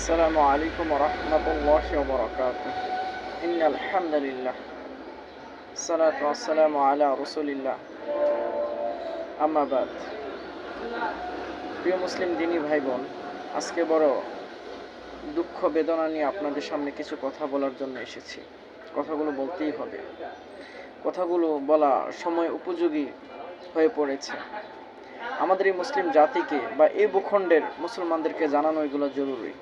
আসসালামু আলাইকুম ওয়া রাহমাতুল্লাহি ওয়া বারাকাতুহু। ইন্নাল হামদুলিল্লাহ সালাতু ওয়াসসালামু আলা রাসূলিল্লাহ। আম্মা বাদ। প্রিয় মুসলিম দিনী ভাই বোন, আজকে বড় দুঃখ বেদনা নিয়ে আপনাদের সামনে কিছু কথা বলার জন্য এসেছি। কথাগুলো বলতেই হবে। কথাগুলো বলা সময় উপযোগী হয়ে পড়েছে। আমাদের এই মুসলিম জাতিকে বা এই ভূখণ্ডের মুসলমানদেরকে জানানো এগুলো জরুরি।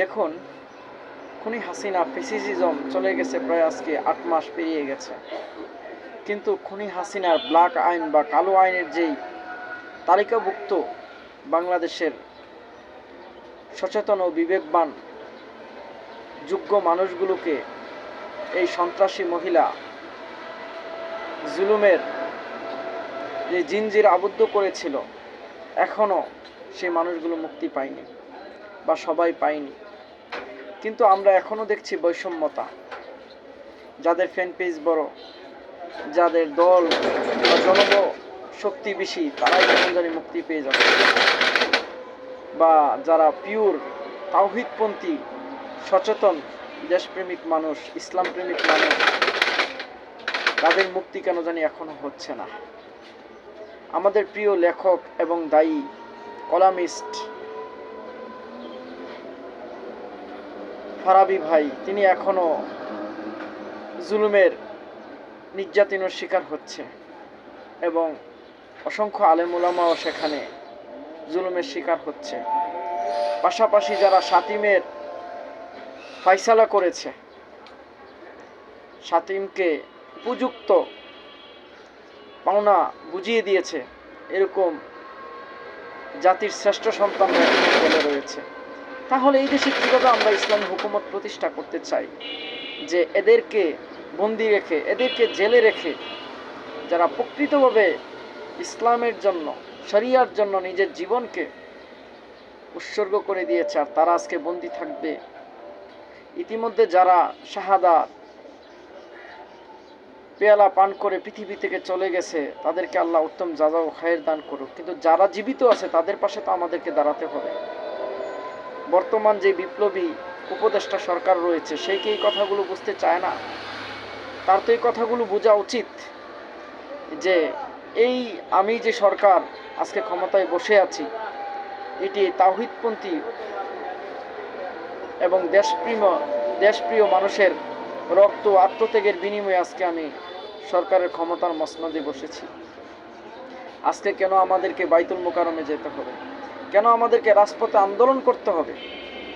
দেখুন, খুনি হাসিনা ফ্যাসিজম চলে গেছে প্রায় আজকে 8 মাস পেরিয়ে গেছে, কিন্তু খুনি হাসিনার ব্ল্যাক আইন বা কালো আইনের যেই তালিকাভুক্ত বাংলাদেশের সচেতন ও বিবেকবান যোগ্য মানুষগুলোকে এই সন্ত্রাসী মহিলা জুলুমের যে জিনজির আবদ্ধ করেছিল, এখনও সেই মানুষগুলো মুক্তি পায়নি বা সবাই পায়নি। কিন্তু আমরা এখনও দেখছি বৈষম্যতা। যাদের ফ্যান পেজ বড়, যাদের দল বা জনশক্তি বেশি, তারাই কেমন জানি মুক্তি পেয়ে যাচ্ছে, বা যারা পিওর তাওহীদপন্থী সচেতন দেশপ্রেমিক মানুষ, ইসলাম প্রেমিক মানুষ, তাদের মুক্তি কেন জানি এখনো হচ্ছে না। আমাদের প্রিয় লেখক এবং দায়ী কলামিস্ট ফারাবী ভাই, তিনি এখনো জুলুমের নির্যাতনের শিকার হচ্ছে এবং অসংখ্য আলেম ওলামাও সেখানে জুলুমের শিকার হচ্ছে। পাশাপাশি যারা শাতিমের ফাইসালা করেছে, শাতিমকে উপযুক্ত পাওনা বুঝিয়ে দিয়েছে, এরকম জাতির শ্রেষ্ঠ সন্তানরা জেলে রয়েছে। তাহলে এই দেশে কীভাবে আমরা ইসলামী হুকুমত প্রতিষ্ঠা করতে চাই, যে এদেরকে বন্দি রেখে, এদেরকে জেলে রেখে, যারা প্রকৃতভাবে ইসলামের জন্য, শরিয়ার জন্য নিজের জীবনকে উৎসর্গ করে দিয়েছে, আর তারা আজকে বন্দি থাকবে? ইতিমধ্যে যারা শাহাদাত পেয়ালা পান করে পৃথিবী থেকে চলে গেছে, তাদেরকে আল্লাহ উত্তম জাযা ও খায়ের দান করুক। কিন্তু যারা জীবিত আছে তাদের পাশে তো আমাদেরকে দাঁড়াতে হবে। বর্তমান যে বিপ্লবী উপদেষ্টা সরকার রয়েছে, সে কি এই কথাগুলো বুঝতে চায় না? তার তো এই কথাগুলো বোঝা উচিত যে এই আমি যে সরকার আজকে ক্ষমতায় বসে আছি, এটি তাওহীদপন্থী এবং দেশপ্রিয় মানুষের রক্ত আত্মত্যাগের বিনিময়ে আজকে আমি সরকারের ক্ষমতার মসনদে বসেছি। আজকে কেন আমাদেরকে বাইতুল মুকাররমে যেতে হবে? কেন আমাদেরকে রাজপথে আন্দোলন করতে হবে?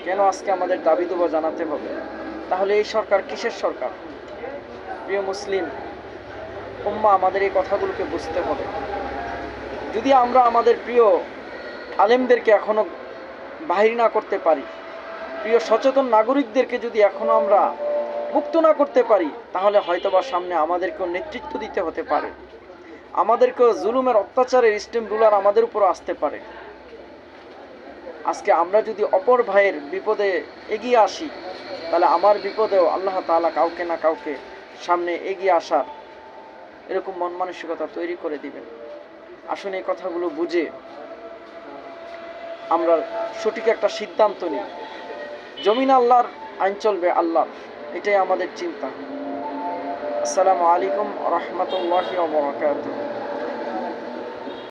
কেন আজকে আমাদের দাবি দাবা জানাতে হবে? তাহলে এই সরকার কিসের সরকার? প্রিয় মুসলিম উম্মাহ, আমাদের এই কথাগুলোকে বুঝতে হবে। যদি আমরা আমাদের প্রিয় আলেমদেরকে এখনো বাহির না করতে পারি, প্রিয় সচেতন নাগরিকদেরকে যদি এখনো আমরা মুক্ত না করতে পারি, তাহলে হয়তোবা সামনে আমাদেরকেও নেতৃত্ব দিতে হতে পারে, আমাদেরকেও জুলুমের অত্যাচারের স্টেম রুলার আমাদের উপর আসতে পারে। আজকে আমরা যদি অপর ভাইয়ের বিপদে এগিয়ে আসি, তাহলে আমার বিপদেও আল্লাহ তাআলা কাউকে না কাউকে সামনে এগিয়ে আসার এরকম মন মানসিকতা তৈরি করে দিবেন। আসলে এই কথাগুলো বুঝে আমরা সঠিক একটা সিদ্ধান্ত নিই। জমিন আল্লাহর, আইন চলবে আল্লাহর, এটাই আমাদের চিন্তা। আসসালামু আলাইকুম ওয়া রাহমাতুল্লাহি ওয়া বারাকাতুহু।